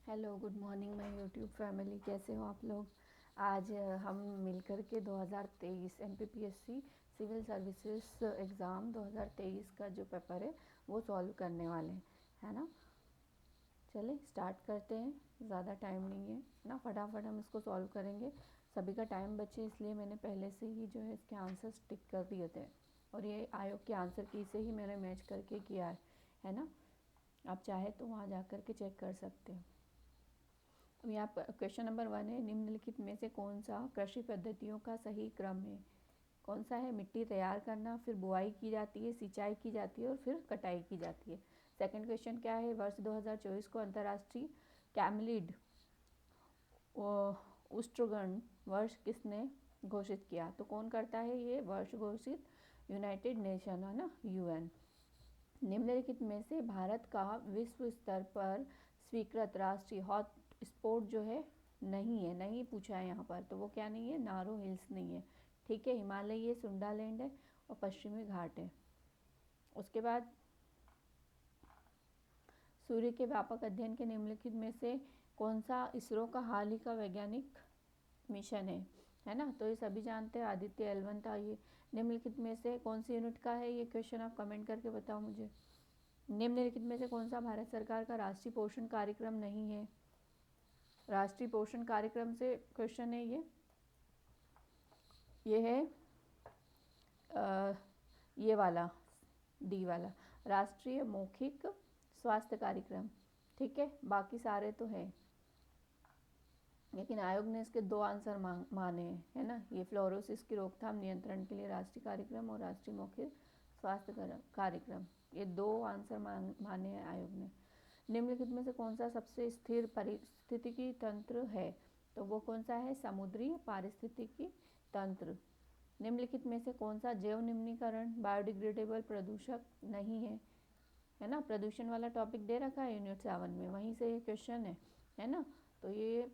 Hello, good morning my YouTube family. कैसे हो आप लोग। आज हम मिलकर के 2023 एमपीपीएससी सिविल सर्विसेज एग्ज़ाम 2023 का जो पेपर है वो सॉल्व करने वाले हैं, है ना। चलें स्टार्ट करते हैं, ज़्यादा टाइम नहीं है ना, फटाफट हम इसको सॉल्व करेंगे। सभी का टाइम बचे इसलिए मैंने पहले से ही जो है इसके आंसर्स टिक कर दिए थे, और ये आयोग के आंसर की से ही मैंने मैच करके किया है ना। आप चाहे तो वहाँ जा कर के चेक कर सकते हैं। अब यहाँ पर क्वेश्चन नंबर 1 है, निम्नलिखित में से कौन सा कृषि पद्धतियों का सही क्रम है। कौन सा है। मिट्टी तैयार करना, फिर बुआई की जाती है, सिंचाई की जाती है और फिर कटाई की जाती है। सेकंड क्वेश्चन क्या है, वर्ष 2024 को अंतर्राष्ट्रीय कैमलिड उष्ट्रगण वर्ष किसने घोषित किया। तो कौन करता है ये वर्ष घोषित, यूनाइटेड नेशन, है ना, यूएन। निम्नलिखित में से भारत का विश्व स्तर पर स्वीकृत राष्ट्रीय हॉट स्पॉट जो है नहीं है, नहीं पूछा है यहाँ पर, तो वो क्या नहीं है, नारो हिल्स नहीं है, ठीक है। हिमालय ये सुंडालैंड है और पश्चिमी घाट है। उसके बाद सूर्य के व्यापक अध्ययन के निम्नलिखित में से कौन सा इसरो का हाल ही का वैज्ञानिक मिशन है ना। तो ये सभी जानते हैं, आदित्य L1 था ये। निम्नलिखित में से कौन सी यूनिट का है ये क्वेश्चन, आप कमेंट करके बताओ मुझे। निम्नलिखित में से कौन सा भारत सरकार का राष्ट्रीय पोषण कार्यक्रम नहीं है। राष्ट्रीय पोषण कार्यक्रम से क्वेश्चन है ये है ये वाला डी वाला, राष्ट्रीय मौखिक स्वास्थ्य कार्यक्रम, ठीक है। बाकी सारे तो है, लेकिन आयोग ने इसके 2 आंसर माने हैं, है ना। ये फ्लोरोसिस की रोकथाम नियंत्रण के लिए राष्ट्रीय कार्यक्रम और राष्ट्रीय मौखिक स्वास्थ्य कार्यक्रम, ये 2 आंसर माने हैं आयोग ने। निम्नलिखित में से कौन सा सबसे स्थिर पारिस्थितिकी तंत्र है। तो वो कौन सा है, समुद्री पारिस्थितिकी तंत्र। निम्नलिखित में से कौन सा जैव निम्नीकरण बायोडिग्रेडेबल प्रदूषक नहीं है ना। प्रदूषण वाला टॉपिक दे रखा है यूनिट 7 में, वहीं से ये क्वेश्चन है ना। तो ये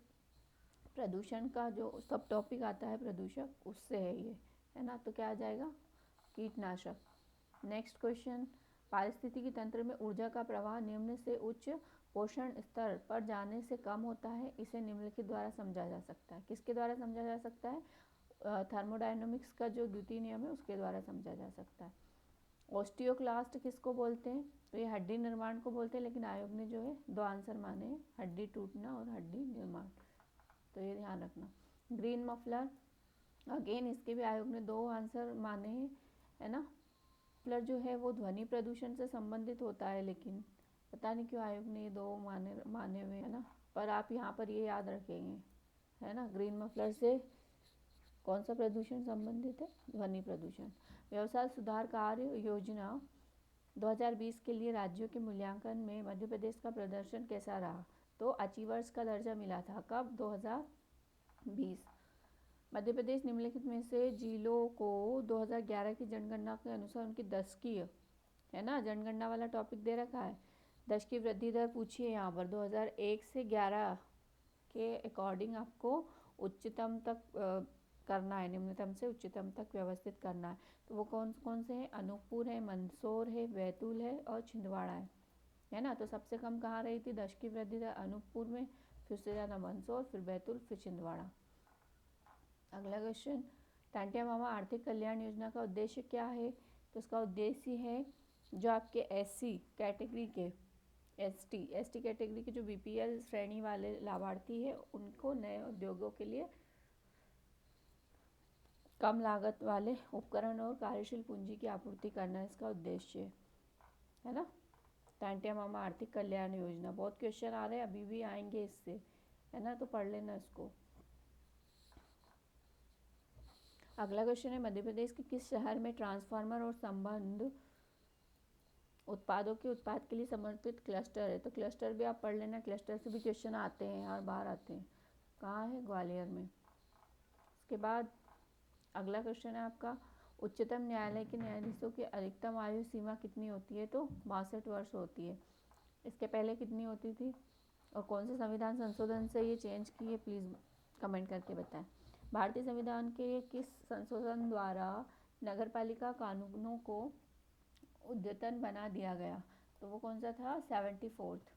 प्रदूषण का जो सब टॉपिक आता है प्रदूषक, उससे है ये, है ना। तो क्या आ जाएगा, कीटनाशक। नेक्स्ट क्वेश्चन, पारिस्थितिकी तंत्र में ऊर्जा का प्रवाह निम्न से उच्च पोषण स्तर पर जाने से कम होता है, इसे निम्नलिखित द्वारा समझा जा सकता है। किसके द्वारा समझा जा सकता है, थर्मोडायनामिक्स का जो द्वितीय नियम है उसके द्वारा समझा जा सकता है। ऑस्टियोक्लास्ट किसको बोलते हैं, तो ये हड्डी निर्माण को बोलते हैं, लेकिन आयोग ने जो है 2 आंसर माने हैं, हड्डी टूटना और हड्डी निर्माण, तो ये ध्यान रखना। ग्रीन मफलर, अगेन इसके भी आयोग ने 2 आंसर माने हैं, है ना। मफलर जो है वो ध्वनि प्रदूषण से संबंधित होता है, लेकिन पता नहीं क्यों आयोग ने ये 2 माने हुए, है ना। पर आप यहाँ पर ये याद रखेंगे, है ना, ग्रीन मफलर से कौन सा प्रदूषण संबंधित है, ध्वनि प्रदूषण। व्यवसाय सुधार कार्य योजना 2020 के लिए राज्यों के मूल्यांकन में मध्य प्रदेश का प्रदर्शन कैसा रहा। तो अचीवर्स का दर्जा मिला था, कब, 2020। मध्य प्रदेश निम्नलिखित में से जिलों को 2011 की जनगणना के अनुसार उनकी दशकीय, है ना, जनगणना वाला टॉपिक दे रखा है, दशकीय वृद्धि दर पूछिए यहाँ पर। 2001 से 11 के अकॉर्डिंग आपको उच्चतम तक करना है, निम्नतम से उच्चतम तक व्यवस्थित करना है। तो वो कौन कौन से हैं, अनूपपुर है, मंदसौर है, बैतूल है और छिंदवाड़ा है ना। तो सबसे कम कहाँ रही थी दशकीय वृद्धि दर, अनूपपुर में, फिर से ज़्यादा मंदसौर, फिर बैतूल, फिर छिंदवाड़ा। अगला क्वेश्चन, टांटिया मामा आर्थिक कल्याण योजना का उद्देश्य क्या है। तो इसका उद्देश्य है जो आपके SC कैटेगरी के, ST कैटेगरी के जो BPL श्रेणी वाले लाभार्थी है उनको नए उद्योगों के लिए कम लागत वाले उपकरण और कार्यशील पूंजी की आपूर्ति करना इसका उद्देश्य है ना। टांटिया मामा आर्थिक कल्याण योजना, बहुत क्वेश्चन आ रहे हैं, अभी भी आएंगे इससे, है ना, तो पढ़ लेना इसको। अगला क्वेश्चन है, मध्य प्रदेश के किस शहर में ट्रांसफार्मर और संबंध उत्पादों के उत्पाद के लिए समर्पित क्लस्टर है। तो क्लस्टर भी आप पढ़ लेना, क्लस्टर से भी क्वेश्चन आते हैं और बाहर आते हैं। कहाँ है, ग्वालियर में। उसके बाद अगला क्वेश्चन है आपका, उच्चतम न्यायालय के न्यायाधीशों की अधिकतम आयु सीमा कितनी होती है। तो 62 वर्ष होती है। इसके पहले कितनी होती थी और कौन से संविधान संशोधन से ये चेंज की है, प्लीज़ कमेंट करके बताएं। भारतीय संविधान के किस संशोधन द्वारा नगरपालिका कानूनों को अद्यतन बना दिया गया। तो वो कौन सा था, 74th।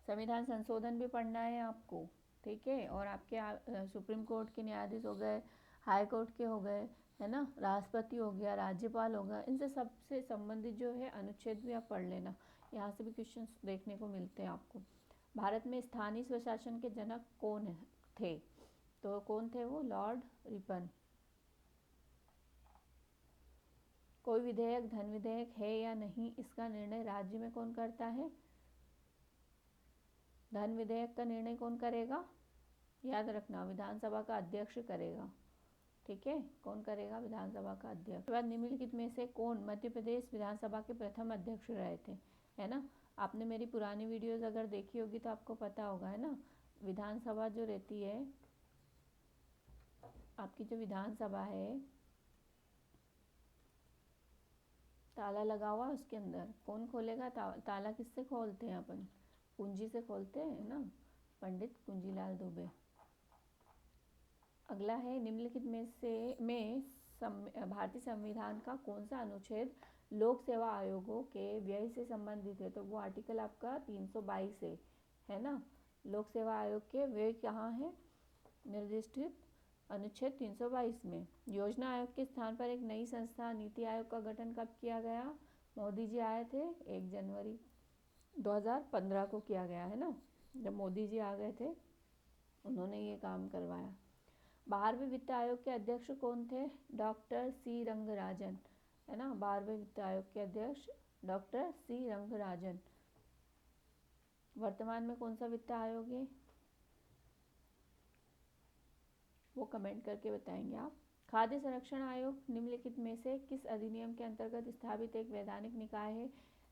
संविधान संशोधन भी पढ़ना है आपको, ठीक है। और आपके सुप्रीम कोर्ट के न्यायाधीश हो गए, हाई कोर्ट के हो गए, है ना, राष्ट्रपति हो गया, राज्यपाल हो गया, इनसे सबसे संबंधित जो है अनुच्छेद भी आप पढ़ लेना। यहाँ से भी क्वेश्चन देखने को मिलते हैं आपको। भारत में स्थानीय स्वशासन के जनक कौन थे? तो कौन थे वो? Lord Ripon. कोई विधेयक धन विधेयक है या नहीं, इसका निर्णय राज्य में कौन करता है? धन विधेयक का निर्णय कौन करेगा? याद रखना, विधानसभा का अध्यक्ष करेगा, ठीक है। कौन करेगा? विधानसभा का अध्यक्ष। बाद निम्नलिखित में से कौन मध्य प्रदेश विधानसभा के प्रथम अध्यक्ष रहे थे? है ना, आपने मेरी पुरानी वीडियोस अगर देखी होगी तो आपको पता होगा, है ना। विधानसभा जो रहती है, आपकी जो विधानसभा है, ताला लगा हुआ उसके अंदर, कौन खोलेगा ताला? किससे खोलते हैं अपन? कुंजी से खोलते हैं ना, पंडित कुंजीलाल दुबे। अगला है, निम्नलिखित में भारतीय संविधान का कौन सा अनुच्छेद लोक सेवा आयोगों के व्यय से संबंधित है? तो वो आर्टिकल आपका 322 है ना। लोक सेवा आयोग के व्यय कहाँ है निर्दिष्ट? अनुच्छेद 322 में। योजना आयोग के स्थान पर एक नई संस्था नीति आयोग का गठन कब किया गया? मोदी जी आए थे 1 जनवरी 2015 को किया गया, है ना। जब मोदी जी आ गए थे उन्होंने ये काम करवाया। 12वें वित्त आयोग के अध्यक्ष कौन थे? डॉक्टर सी रंगराजन, है ना। 12वें वित्त आयोग के अध्यक्ष डॉक्टर सी रंगराजन। वर्तमान में कौन सा वित्त आयोग है वो कमेंट करके बताएंगे आप। खाद्य संरक्षण आयोग निम्नलिखित में से किस अधिनियम के अंतर्गत स्थापित एक वैधानिक निकाय है?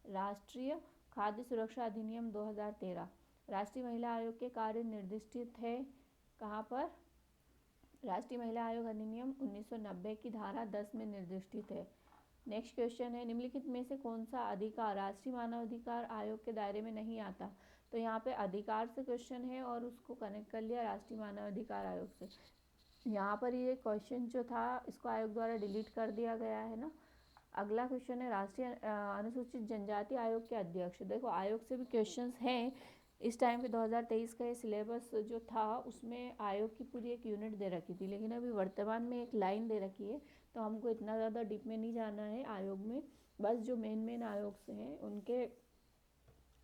राष्ट्रीय खाद्य सुरक्षा अधिनियम 2013। राष्ट्रीय महिला आयोग के कार्य निर्दिष्ट है कहाँ पर? राष्ट्रीय महिला आयोग अधिनियम 1990 की धारा 10 में निर्दिष्ट है। नेक्स्ट क्वेश्चन है, निम्नलिखित में से कौन सा अधिकार राष्ट्रीय मानव अधिकार आयोग के दायरे में नहीं आता? तो यहाँ पे अधिकार से क्वेश्चन है और उसको कनेक्ट कर लिया राष्ट्रीय मानव अधिकार आयोग से। यहाँ पर ये क्वेश्चन जो था इसको आयोग द्वारा डिलीट कर दिया गया है ना। अगला क्वेश्चन है, राष्ट्रीय अनुसूचित जनजाति आयोग के अध्यक्ष। देखो आयोग से भी क्वेश्चंस हैं इस टाइम पे। 2023 का ये सिलेबस जो था उसमें आयोग की पूरी एक यूनिट दे रखी थी, लेकिन अभी वर्तमान में एक लाइन दे रखी है, तो हमको इतना ज़्यादा डीप में नहीं जाना है आयोग में। बस जो मेन आयोग से हैं उनके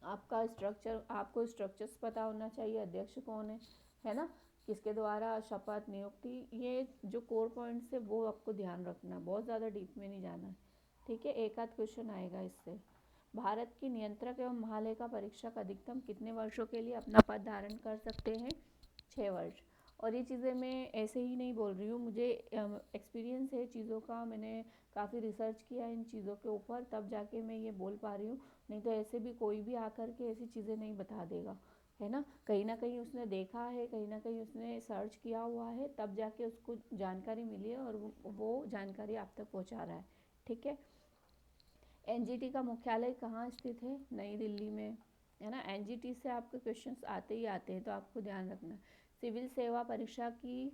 आपका स्ट्रक्चर, आपको स्ट्रक्चर्स पता होना चाहिए, अध्यक्ष कौन है ना, किसके द्वारा शपथ नियुक्ति, ये जो कोर पॉइंट्स है वो आपको ध्यान रखना, बहुत ज़्यादा डीप में नहीं जाना है, ठीक है। एक आध क्वेश्चन आएगा इससे। भारत की नियंत्रक एवं महालेखा परीक्षक अधिकतम कितने वर्षों के लिए अपना पद धारण कर सकते हैं? 6 वर्ष। और ये चीज़ें मैं ऐसे ही नहीं बोल रही हूँ, मुझे एक्सपीरियंस है चीज़ों का, मैंने काफ़ी रिसर्च किया इन चीज़ों के ऊपर, तब जाके मैं ये बोल पा रही हूँ। नहीं तो ऐसे भी कोई भी आकर के ऐसी चीज़ें नहीं बता देगा, है ना। कहीं ना कहीं उसने देखा है, कहीं ना कहीं उसने सर्च किया हुआ है, तब जाके उसको जानकारी मिली है और वो जानकारी आप तक पहुँचा रहा है, ठीक है। एनजीटी का मुख्यालय कहाँ स्थित है? नई दिल्ली में, है ना। एनजीटी से आपके क्वेश्चंस आते ही आते हैं, तो आपको ध्यान रखना। सिविल सेवा परीक्षा की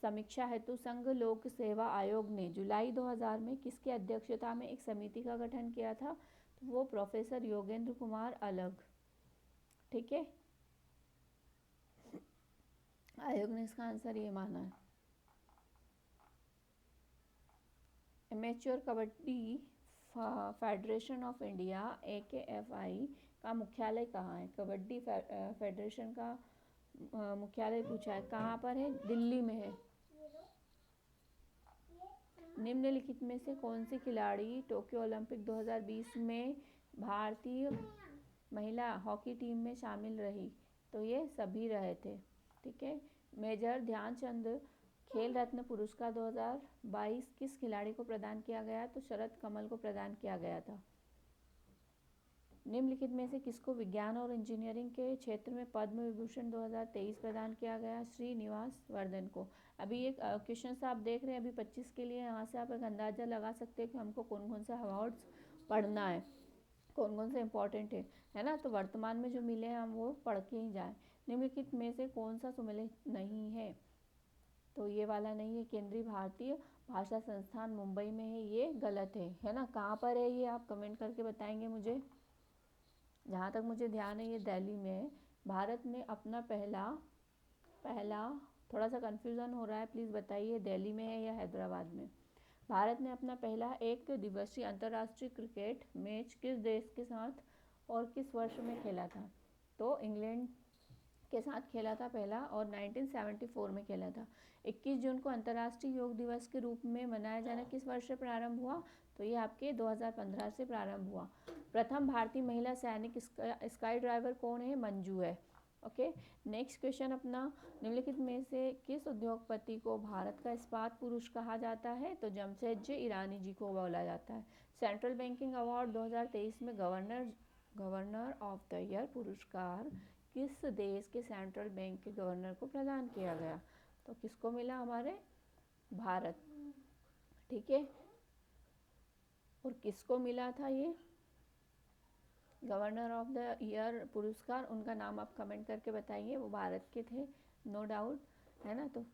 समीक्षा हेतु संघ लोक सेवा आयोग ने जुलाई 2000 में किसकी अध्यक्षता में एक समिति का गठन किया था? तो वो प्रोफेसर योगेंद्र कुमार अलग, ठीक है। आयोग ने इसका आंसर ये माना है। Amateur kabaddi federation of India AKFI का मुख्यालय कहाँ है? कबड्डी फेडरेशन का मुख्यालय पूछा है, कहाँ पर है? दिल्ली में है। निम्नलिखित में से कौन सी खिलाड़ी टोक्यो ओलंपिक 2020 में भारतीय महिला हॉकी टीम में शामिल रही? तो ये सभी रहे थे, ठीक है। मेजर ध्यानचंद खेल रत्न पुरस्कार 2022 किस खिलाड़ी को प्रदान किया गया? तो शरद कमल को प्रदान किया गया था। निम्नलिखित में से किसको विज्ञान और इंजीनियरिंग के क्षेत्र में पद्म विभूषण 2023 प्रदान किया गया? श्रीनिवास वर्धन को। अभी एक क्वेश्चन आप देख रहे हैं अभी 25 के लिए, यहाँ से आप एक अंदाज़ा लगा सकते हैं कि हमको कौन कौन से अवार्ड्स पढ़ना है, कौन कौन से इम्पोर्टेंट है ना। तो वर्तमान में जो मिले हैं हम वो पढ़ के ही जाएँ। निम्नलिखित में से कौन सा सुमेलित नहीं है? तो ये वाला नहीं है। केंद्रीय भारतीय भाषा संस्थान मुंबई में है, ये गलत है ना। कहाँ पर है ये आप कमेंट करके बताएंगे मुझे। जहाँ तक मुझे ध्यान है ये दिल्ली में है। भारत ने अपना पहला थोड़ा सा कन्फ्यूज़न हो रहा है, प्लीज़ बताइए दिल्ली में है या हैदराबाद में। भारत ने अपना पहला एक दिवसीय अंतर्राष्ट्रीय क्रिकेट मैच किस देश के साथ और किस वर्ष में खेला था? तो इंग्लैंड के साथ खेला था पहला, और 1974 में खेला था। 21 जून को अंतर्राष्ट्रीय योग दिवस के रूप में मनाया जाना किस वर्ष से प्रारंभ हुआ? तो ये आपके 2015 से प्रारंभ हुआ। प्रथम भारतीय महिला सैनिक स्काई ड्राइवर कौन है? मंजू है। ओके, नेक्स्ट क्वेश्चन अपना, निम्नलिखित में से किस उद्योगपति को भारत का इस्पात पुरुष कहा जाता है? तो जमशेदजी ईरानी जी को बोला जाता है। सेंट्रल बैंकिंग अवार्ड 2023 में गवर्नर ऑफ द ईयर पुरस्कार किस देश के सेंट्रल बैंक के गवर्नर को प्रदान किया गया? तो किसको मिला? हमारे भारत। ठीक है, और किसको मिला था ये गवर्नर ऑफ द ईयर पुरस्कार? उनका नाम आप कमेंट करके बताइए, वो भारत के थे, नो डाउट, है ना? तो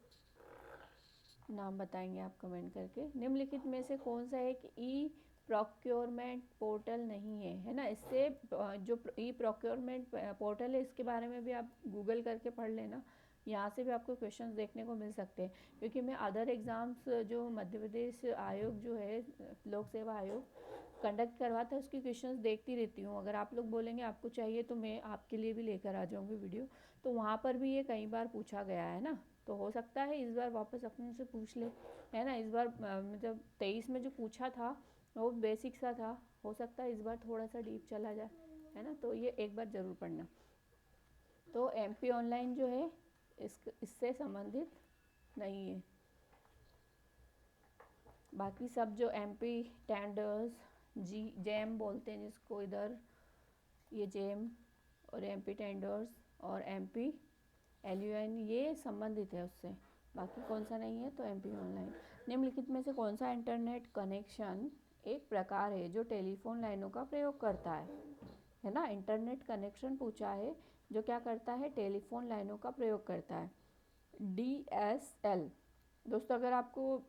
नाम बताएंगे आप कमेंट करके। निम्नलिखित में से कौन सा एक ई प्रोक्योरमेंट पोर्टल नहीं है ना? इससे जो ई प्रोक्योरमेंट पोर्टल है इसके बारे में भी आप गूगल करके पढ़ लेना, यहाँ से भी आपको क्वेश्चंस देखने को मिल सकते हैं। क्योंकि मैं अदर एग्ज़ाम्स जो मध्य प्रदेश आयोग जो है, लोक सेवा आयोग कंडक्ट करवाता है, उसकी क्वेश्चंस देखती रहती हूँ। अगर आप लोग बोलेंगे आपको चाहिए तो मैं आपके लिए भी लेकर आ जाऊँगी वीडियो। तो वहाँ पर भी ये कई बार पूछा गया है ना, तो हो सकता है इस बार वापस अपने से पूछ ले, है ना? इस बार मतलब 23 में जो पूछा था वो बेसिक सा था, हो सकता है इस बार थोड़ा सा डीप चला जाए, है ना? तो ये एक बार ज़रूर पढ़ना। तो MP ऑनलाइन जो है इससे संबंधित नहीं है। बाकी सब जो MP टेंडर्स, जेम बोलते हैं जिसको इधर, ये जेम और MP टेंडर्स और MP LUN ये संबंधित है उससे, बाकी कौन सा नहीं है। तो MP ऑनलाइन। निम्नलिखित में से कौन सा इंटरनेट कनेक्शन एक प्रकार है जो टेलीफोन लाइनों का प्रयोग करता है ना? इंटरनेट कनेक्शन पूछा है जो क्या करता है? टेलीफोन लाइनों का प्रयोग करता है। DSL। दोस्तों अगर आपको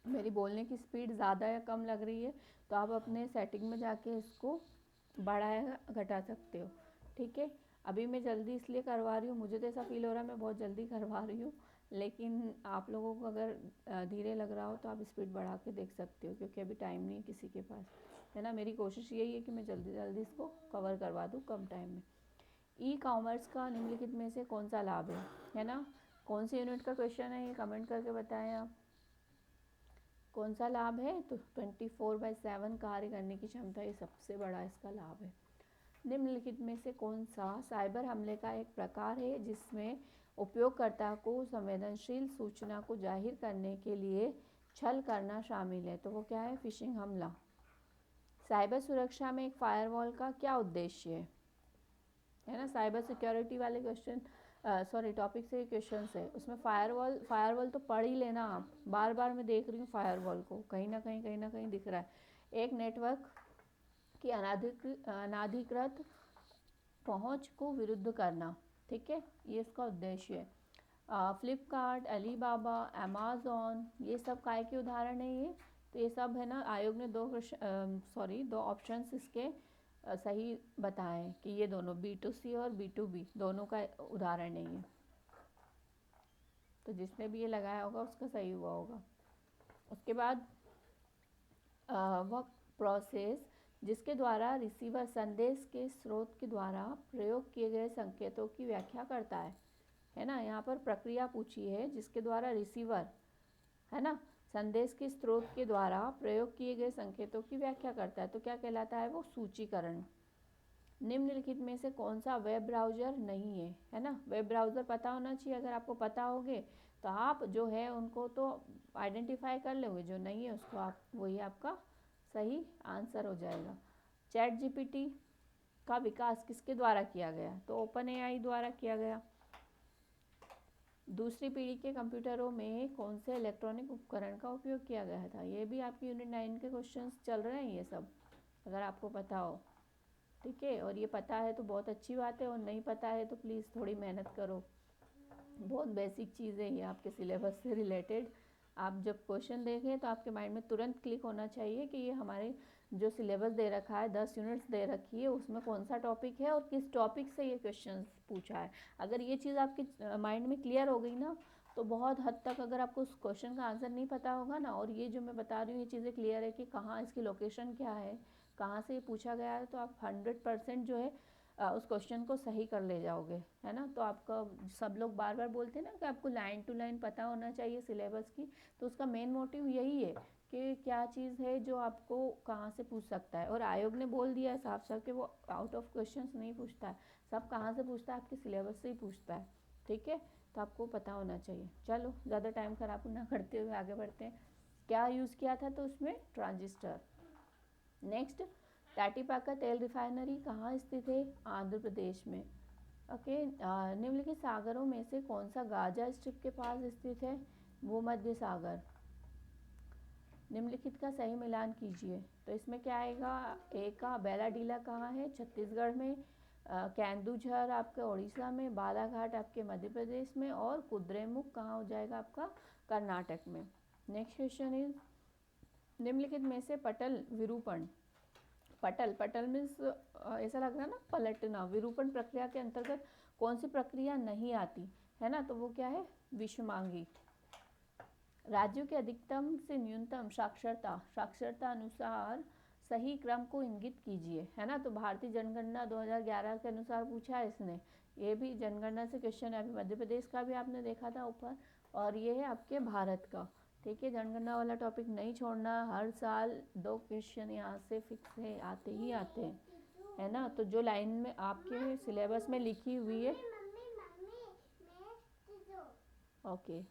मेरी बोलने की स्पीड ज़्यादा या कम लग रही है तो आप अपने सेटिंग में जाके इसको बढ़ाया घटा सकते हो, ठीक है? अभी मैं जल्दी इसलिए करवा रही हूँ, मुझे तो ऐसा फील हो रहा है मैं बहुत जल्दी करवा रही हूँ, लेकिन आप लोगों को अगर धीरे लग रहा हो तो आप स्पीड बढ़ा के देख सकते हो, क्योंकि अभी टाइम नहीं है किसी के पास, है ना? मेरी कोशिश यही है कि मैं जल्दी जल्दी इसको कवर करवा दूँ कम टाइम में। ई कॉमर्स का निम्नलिखित में से कौन सा लाभ है ना? कौन सी यूनिट का क्वेश्चन है ये कमेंट करके बताएं आप, कौन सा लाभ है? तो 24/7 कार्य करने की क्षमता, ये सबसे बड़ा इसका लाभ है। निम्नलिखित में से कौन सा साइबर हमले का एक प्रकार है जिसमें उपयोगकर्ता को संवेदनशील सूचना को जाहिर करने के लिए छल करना शामिल है? तो वो क्या है? फिशिंग हमला। साइबर सुरक्षा में एक फायरवॉल का क्या उद्देश्य है ना? साइबर सिक्योरिटी वाले क्वेश्चन टॉपिक से क्वेश्चन है, उसमें फायरवॉल तो पढ़ ही लेना आप, बार बार मैं देख रही हूँ फायरवॉल को, कहीं ना कहीं दिख रहा है। एक नेटवर्क की अनाधिकृत पहुंच को विरुद्ध करना, ठीक है, ये इसका उद्देश्य है। फ्लिपकार्ट, अलीबाबा, अमेज़ॉन, ये सब काय के उदाहरण है ये? तो ये सब है ना, आयोग ने दो ऑप्शंस इसके सही बताएं कि ये दोनों B2C और B2B दोनों का उदाहरण है ये। तो जिसने भी ये लगाया होगा उसका सही हुआ होगा। उसके बाद वह प्रोसेस जिसके द्वारा रिसीवर संदेश के स्रोत के द्वारा प्रयोग किए गए संकेतों की व्याख्या करता है ना? यहाँ पर प्रक्रिया पूछी है जिसके द्वारा रिसीवर, है ना, संदेश के स्रोत के द्वारा प्रयोग किए गए संकेतों की व्याख्या करता है, तो क्या कहलाता है वो? सूचीकरण। निम्नलिखित में से कौन सा वेब ब्राउज़र नहीं है ना? वेब ब्राउज़र पता होना चाहिए, अगर आपको पता होगे तो आप जो है उनको तो आइडेंटिफाई कर लोगे, जो नहीं है उसको आप, वही आपका सही आंसर हो जाएगा। ChatGPT का विकास किसके द्वारा किया गया? तो OpenAI द्वारा किया गया। दूसरी पीढ़ी के कंप्यूटरों में कौन से इलेक्ट्रॉनिक उपकरण का उपयोग किया गया था? ये भी आपकी यूनिट 9 के क्वेश्चंस चल रहे हैं ये सब, अगर आपको पता हो, ठीक है? और ये पता है तो बहुत अच्छी बात है, और नहीं पता है तो प्लीज़ थोड़ी मेहनत करो, बहुत बेसिक चीज़ है ये आपके सिलेबस से रिलेटेड। आप जब क्वेश्चन देखें तो आपके माइंड में तुरंत क्लिक होना चाहिए कि ये हमारे जो सिलेबस दे रखा है 10 यूनिट्स दे रखी है, उसमें कौन सा टॉपिक है और किस टॉपिक से ये क्वेश्चन पूछा है। अगर ये चीज़ आपके माइंड में क्लियर हो गई ना, तो बहुत हद तक अगर आपको उस क्वेश्चन का आंसर नहीं पता होगा ना, और ये जो मैं बता रही हूँ ये चीज़ें क्लियर है कि कहाँ इसकी लोकेशन क्या है, कहाँ से ये पूछा गया है, तो आप 100% जो है उस क्वेश्चन को सही कर ले जाओगे, है ना। तो आपका सब लोग बार बार बोलते हैं ना कि आपको लाइन टू लाइन पता होना चाहिए सिलेबस की, तो उसका मेन मोटिव यही है कि क्या चीज़ है जो आपको कहाँ से पूछ सकता है। और आयोग ने बोल दिया है साफ साफ कि वो आउट ऑफ क्वेश्चंस नहीं पूछता है, सब कहाँ से पूछता है, आपके सिलेबस से ही पूछता है, ठीक है। तो आपको पता होना चाहिए। चलो ज़्यादा टाइम खराब ना करते हुए आगे बढ़ते हैं। क्या यूज़ किया था, तो उसमें ट्रांजिस्टर। नेक्स्ट, टाटीपाका तेल रिफाइनरी कहाँ स्थित है, आंध्र प्रदेश में। ओके, निम्नलिखित सागरों में से कौन सा गाजा स्ट्रिप के पास स्थित है, भूमध्य सागर। निम्नलिखित का सही मिलान कीजिए। तो इसमें क्या आएगा, ए का बेलाडीला कहाँ है, छत्तीसगढ़ में, केंदुझर आपके उड़ीसा में, बालाघाट आपके मध्य प्रदेश में, और कुद्रेमुख कहाँ हो जाएगा आपका, कर्नाटक में। नेक्स्ट क्वेश्चन इज, निम्नलिखित में से पटल विरूपण, पटल मीन्स ऐसा लग रहा है ना पलटना, विरूपण प्रक्रिया के अंतर्गत कौन सी प्रक्रिया नहीं आती है ना, तो वो क्या है, विषमांगी। राज्यों के अधिकतम से न्यूनतम साक्षरता अनुसार सही क्रम को इंगित कीजिए, है ना। तो भारतीय जनगणना 2011 के अनुसार पूछा है इसने, ये भी जनगणना से क्वेश्चन है। अभी मध्य प्रदेश का भी आपने देखा था ऊपर, और ये है आपके भारत का, ठीक है। जनगणना वाला टॉपिक नहीं छोड़ना, हर साल 2 क्वेश्चन यहाँ से फिक्स है, आते ही आते हैं, है ना। तो जो लाइन में आपके सिलेबस में लिखी हुई है, ओके,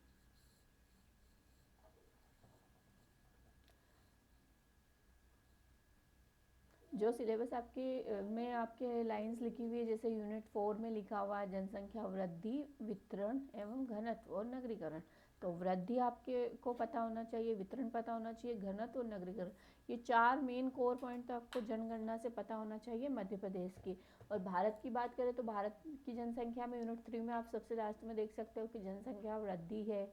जो सिलेबस आपके में आपके लाइंस लिखी हुई है, जैसे यूनिट 4 में लिखा हुआ है जनसंख्या वृद्धि, वितरण एवं घनत्व और नगरीकरण। तो वृद्धि आपके को पता होना चाहिए, वितरण पता होना चाहिए, घनत्व और नगरीकरण, ये 4 मेन कोर पॉइंट तो आपको जनगणना से पता होना चाहिए मध्य प्रदेश की। और भारत की बात करें तो भारत की जनसंख्या में यूनिट 3 में आप सबसे लास्ट में देख सकते हो कि जनसंख्या वृद्धि है,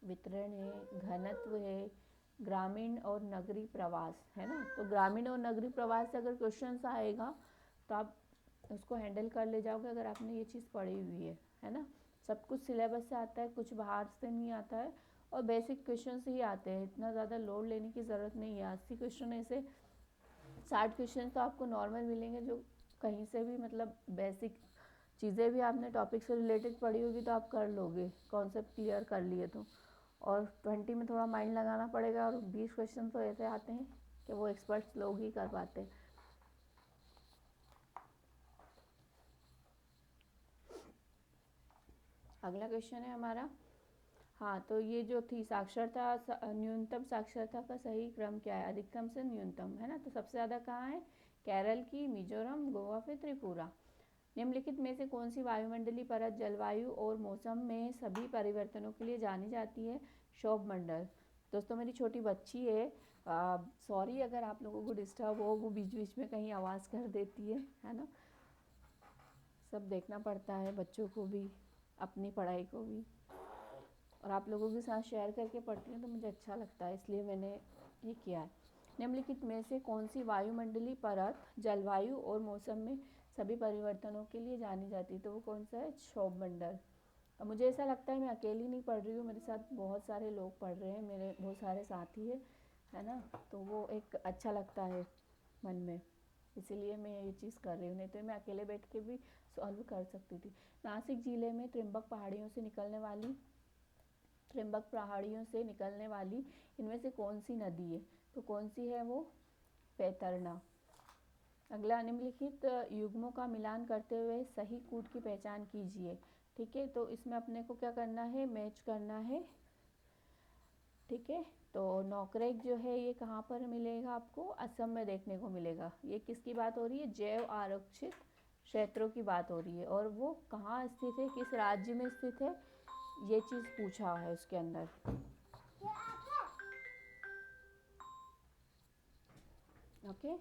वितरण है, घनत्व है, ग्रामीण और नगरीय प्रवास, है ना। तो ग्रामीण और नगरीय प्रवास से अगर क्वेश्चन आएगा तो आप उसको हैंडल कर ले जाओगे, अगर आपने ये चीज़ पढ़ी हुई है ना। सब कुछ सिलेबस से आता है, कुछ बाहर से नहीं आता है, और बेसिक क्वेश्चन ही आते हैं, इतना ज़्यादा लोड लेने की ज़रूरत नहीं है। 80 क्वेश्चन ऐसे, 60 क्वेश्चन तो आपको नॉर्मल मिलेंगे, जो कहीं से भी मतलब बेसिक चीज़ें भी आपने टॉपिक से रिलेटेड पढ़ी होगी तो आप कर लोगे, कॉन्सेप्ट क्लियर कर लिए तो। और 20 में थोड़ा माइंड लगाना पड़ेगा, और 20 क्वेश्चन तो ऐसे आते हैं कि वो एक्सपर्ट्स लोग ही कर पाते हैं। अगला क्वेश्चन है हमारा, हाँ, तो ये जो थी साक्षरता, न्यूनतम साक्षरता का सही क्रम क्या है, अधिकतम से न्यूनतम, है ना। तो सबसे ज़्यादा कहाँ है, केरल की, मिजोरम, गोवा, फिर त्रिपुरा। निम्नलिखित में से कौन सी वायुमंडलीय परत जलवायु और मौसम में सभी परिवर्तनों के लिए जानी जाती है, क्षोभ मंडल। दोस्तों मेरी छोटी बच्ची है, सॉरी अगर आप लोगों को डिस्टर्ब हो, वो बीच बीच में कहीं आवाज़ कर देती है ना। सब देखना पड़ता है, बच्चों को भी, अपनी पढ़ाई को भी, और आप लोगों के साथ शेयर करके पढ़ती हूँ तो मुझे अच्छा लगता है, इसलिए मैंने ये किया है। निम्नलिखित में से कौन सी वायुमंडलीय परत जलवायु और मौसम में सभी परिवर्तनों के लिए जानी जाती है, तो वो कौन सा है, क्षोभ मंडल। अब मुझे ऐसा लगता है मैं अकेली नहीं पढ़ रही हूँ, मेरे साथ बहुत सारे लोग पढ़ रहे हैं, मेरे बहुत सारे साथी है ना। तो वो एक अच्छा लगता है मन में, इसीलिए मैं ये चीज़ कर रही हूँ, नहीं तो मैं अकेले बैठ के भी सॉल्व कर सकती थी। नासिक जिले में त्रिम्बक पहाड़ियों से निकलने वाली इनमें से कौन सी नदी है, तो कौन सी है वो, पैतरना। अगला, निम्नलिखित युग्मों का मिलान करते हुए सही कूट की पहचान कीजिए, ठीक है। तो इसमें अपने को क्या करना है, मैच करना है, ठीक है। तो नौकरेक जो है ये कहाँ पर मिलेगा आपको, असम में देखने को मिलेगा। ये किसकी बात हो रही है, जैव आरक्षित क्षेत्रों की बात हो रही है, और वो कहाँ स्थित है, किस राज्य में स्थित है, ये चीज़ पूछा है उसके अंदर। ओके,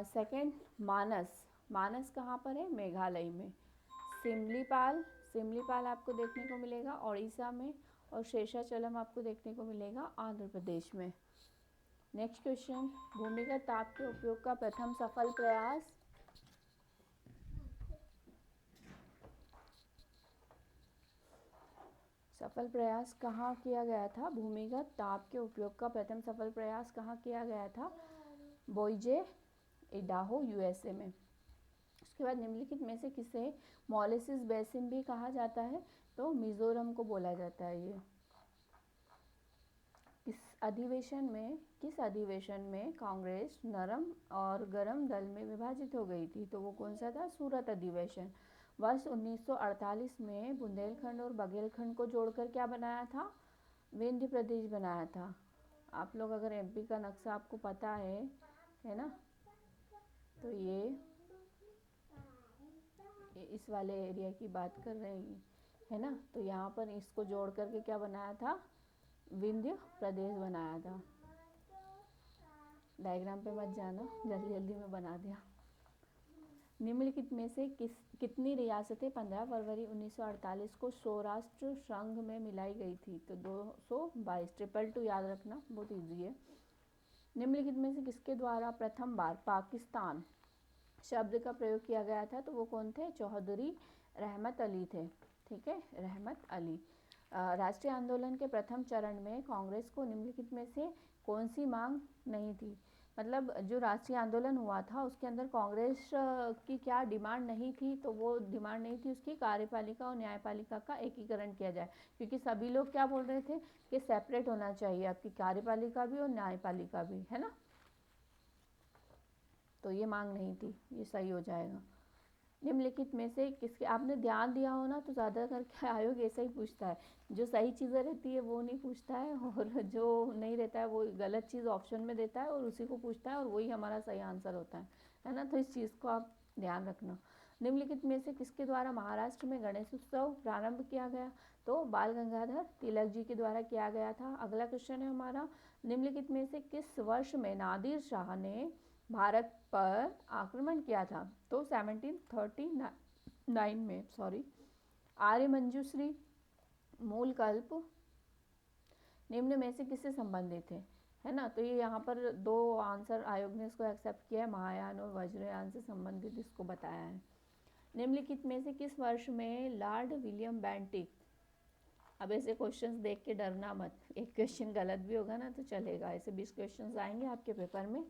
सेकंड, मानस कहाँ पर है, मेघालय में। सिमलीपाल आपको देखने को मिलेगा उड़ीसा में, और शेषाचलम आपको देखने को मिलेगा आंध्र प्रदेश में। नेक्स्ट क्वेश्चन, भूमिगत ताप के उपयोग का प्रथम सफल प्रयास। सफल प्रयास कहाँ किया गया था? भूमिगत ताप के उपयोग का प्रथम सफल प्रयास कहाँ किया गया था? बोइजे, इडाहो, यूएसए में। उसके बाद निम्नलिखित में से किसे मॉलिसिस बेसिन भी कहा जाता है? तो मिजोरम को बोला जाता है ये। किस अधिवेशन में कांग्रेस नरम और गरम दल में विभाजित हो गई थी? तो वो कौन सा था? सूरत अधिवेशन। वर्ष 1948 में बुंदेलखंड और बघेलखंड को जोड़कर क्या बनाया था? विंध्य प्रदेश बनाया था। आप लोग अगर एमपी का नक्शा आपको पता है ना, तो ये इस वाले एरिया की बात कर रहे हैं, है ना। तो यहाँ पर इसको जोड़ करके क्या बनाया था? विंध्य प्रदेश बनाया था। डायग्राम पे मत जाना, जल्दी जल्दी में बना दिया। निम्नलिखित में से कितनी रियासतें 15 फरवरी 1948 को सौराष्ट्र संघ में मिलाई गई थी? तो 222। 222 याद रखना, बहुत ईजी है। निम्नलिखित में से किसके द्वारा प्रथम बार पाकिस्तान शब्द का प्रयोग किया गया था? तो वो कौन थे? चौधरी रहमत अली थे। ठीक है, रहमत अली। राष्ट्रीय आंदोलन के प्रथम चरण में कांग्रेस को निम्नलिखित में से कौन सी मांग नहीं थी? मतलब जो राष्ट्रीय आंदोलन हुआ था उसके अंदर कांग्रेस की क्या डिमांड नहीं थी? तो वो डिमांड नहीं थी उसकी कार्यपालिका और न्यायपालिका का एकीकरण किया जाए, क्योंकि सभी लोग क्या बोल रहे थे कि सेपरेट होना चाहिए आपकी कार्यपालिका भी और न्यायपालिका भी, है ना। तो ये मांग नहीं थी, ये सही हो जाएगा। निम्नलिखित में से किसके, आपने ध्यान दिया हो ना, तो ज़्यादा करके आयोग ऐसा ही पूछता है, जो सही चीज़ें रहती है वो नहीं पूछता है, और जो नहीं रहता है वो गलत चीज़ ऑप्शन में देता है और उसी को पूछता है, और वही हमारा सही आंसर होता है ना। तो इस चीज़ को आप ध्यान रखना। निम्नलिखित में से किसके द्वारा महाराष्ट्र में गणेश उत्सव प्रारंभ किया गया? तो बाल गंगाधर तिलक जी के द्वारा किया गया था। अगला क्वेश्चन है हमारा, निम्नलिखित में से किस वर्ष में नादिर शाह ने भारत पर आक्रमण किया था? तो 1739 में। आर्य मंजूश्री, मूल कल्प निम्न में से किससे संबंधित है ना। तो ये यहाँ पर दो आंसर आयोग ने इसको एक्सेप्ट किया है, महायान और वज्रयान से संबंधित इसको बताया है। निम्नलिखित में से किस वर्ष में लॉर्ड विलियम बेंटिक, अब ऐसे क्वेश्चंस देख के डरना मत, एक क्वेश्चन गलत भी होगा ना तो चलेगा, ऐसे 20 क्वेश्चंस आएंगे आपके पेपर में